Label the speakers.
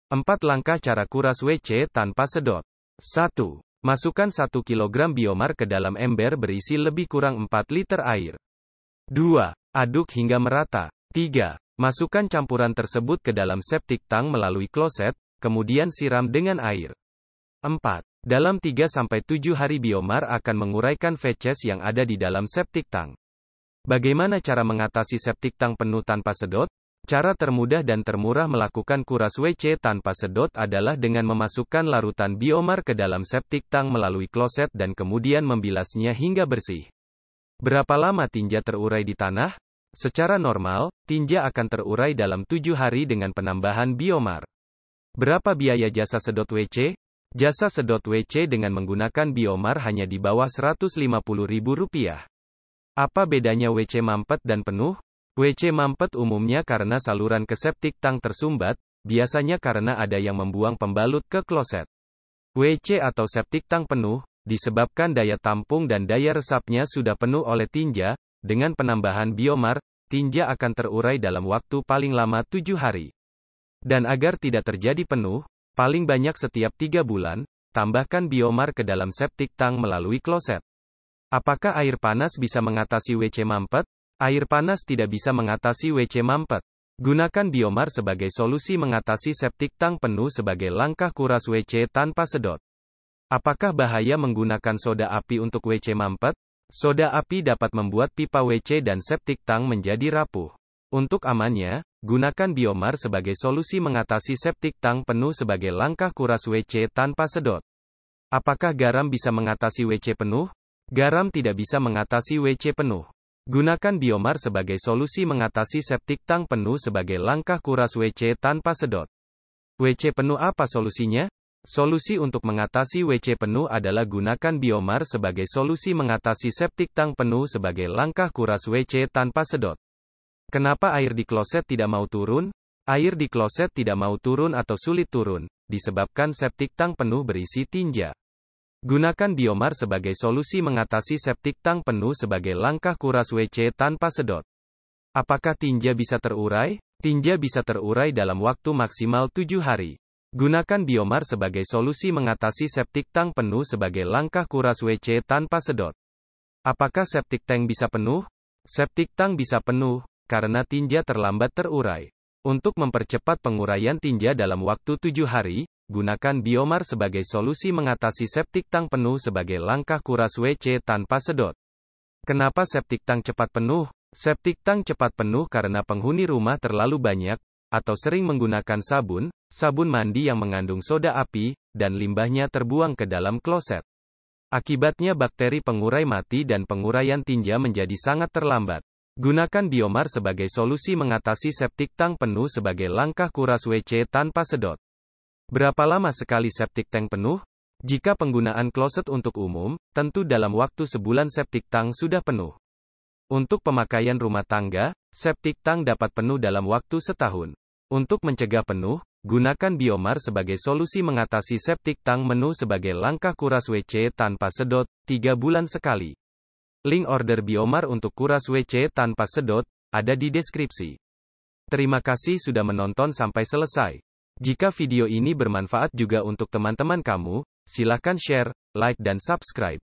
Speaker 1: 4 langkah cara kuras WC tanpa sedot. 1. Masukkan 1 kg biomar ke dalam ember berisi lebih kurang 4 liter air. 2. Aduk hingga merata. 3. Masukkan campuran tersebut ke dalam septic tank melalui kloset, kemudian siram dengan air. 4. Dalam 3-7 hari biomar akan menguraikan feces yang ada di dalam septic tank. Bagaimana cara mengatasi septic tank penuh tanpa sedot? Cara termudah dan termurah melakukan kuras WC tanpa sedot adalah dengan memasukkan larutan biomar ke dalam septic tank melalui kloset dan kemudian membilasnya hingga bersih. Berapa lama tinja terurai di tanah? Secara normal, tinja akan terurai dalam 7 hari dengan penambahan biomar. Berapa biaya jasa sedot WC? Jasa sedot WC dengan menggunakan biomar hanya di bawah Rp150.000. Apa bedanya WC mampet dan penuh? WC mampet umumnya karena saluran ke septic tank tersumbat, biasanya karena ada yang membuang pembalut ke kloset. WC atau septic tank penuh, disebabkan daya tampung dan daya resapnya sudah penuh oleh tinja. Dengan penambahan biomar, tinja akan terurai dalam waktu paling lama 7 hari. Dan agar tidak terjadi penuh, paling banyak setiap 3 bulan, tambahkan biomar ke dalam septic tank melalui kloset. Apakah air panas bisa mengatasi WC mampet? Air panas tidak bisa mengatasi WC mampet. Gunakan biomar sebagai solusi mengatasi septic tank penuh sebagai langkah kuras WC tanpa sedot. Apakah bahaya menggunakan soda api untuk WC mampet? Soda api dapat membuat pipa WC dan septic tank menjadi rapuh. Untuk amannya, gunakan biomar sebagai solusi mengatasi septic tank penuh sebagai langkah kuras WC tanpa sedot. Apakah garam bisa mengatasi WC penuh? Garam tidak bisa mengatasi WC penuh. Gunakan biomar sebagai solusi mengatasi septic tank penuh sebagai langkah kuras WC tanpa sedot. WC penuh apa solusinya? Solusi untuk mengatasi WC penuh adalah gunakan biomar sebagai solusi mengatasi septic tank penuh sebagai langkah kuras WC tanpa sedot. Kenapa air di kloset tidak mau turun? Air di kloset tidak mau turun atau sulit turun, disebabkan septic tank penuh berisi tinja. Gunakan biomar sebagai solusi mengatasi septic tank penuh sebagai langkah kuras WC tanpa sedot. Apakah tinja bisa terurai? Tinja bisa terurai dalam waktu maksimal 7 hari. Gunakan biomar sebagai solusi mengatasi septic tank penuh sebagai langkah kuras WC tanpa sedot. Apakah septic tank bisa penuh? Septic tank bisa penuh, karena tinja terlambat terurai. Untuk mempercepat penguraian tinja dalam waktu 7 hari, gunakan biomar sebagai solusi mengatasi septic tank penuh sebagai langkah kuras WC tanpa sedot. Kenapa septic tank cepat penuh? Septic tank cepat penuh karena penghuni rumah terlalu banyak, atau sering menggunakan sabun mandi yang mengandung soda api, dan limbahnya terbuang ke dalam kloset. Akibatnya bakteri pengurai mati dan penguraian tinja menjadi sangat terlambat. Gunakan biomar sebagai solusi mengatasi septic tank penuh sebagai langkah kuras WC tanpa sedot. Berapa lama sekali septic tank penuh? Jika penggunaan kloset untuk umum, tentu dalam waktu sebulan septic tank sudah penuh. Untuk pemakaian rumah tangga, septic tank dapat penuh dalam waktu setahun. Untuk mencegah penuh, gunakan biomar sebagai solusi mengatasi septic tank penuh sebagai langkah kuras WC tanpa sedot, 3 bulan sekali. Link order biomar untuk kuras WC tanpa sedot, ada di deskripsi. Terima kasih sudah menonton sampai selesai. Jika video ini bermanfaat juga untuk teman-teman kamu, silakan share, like dan subscribe.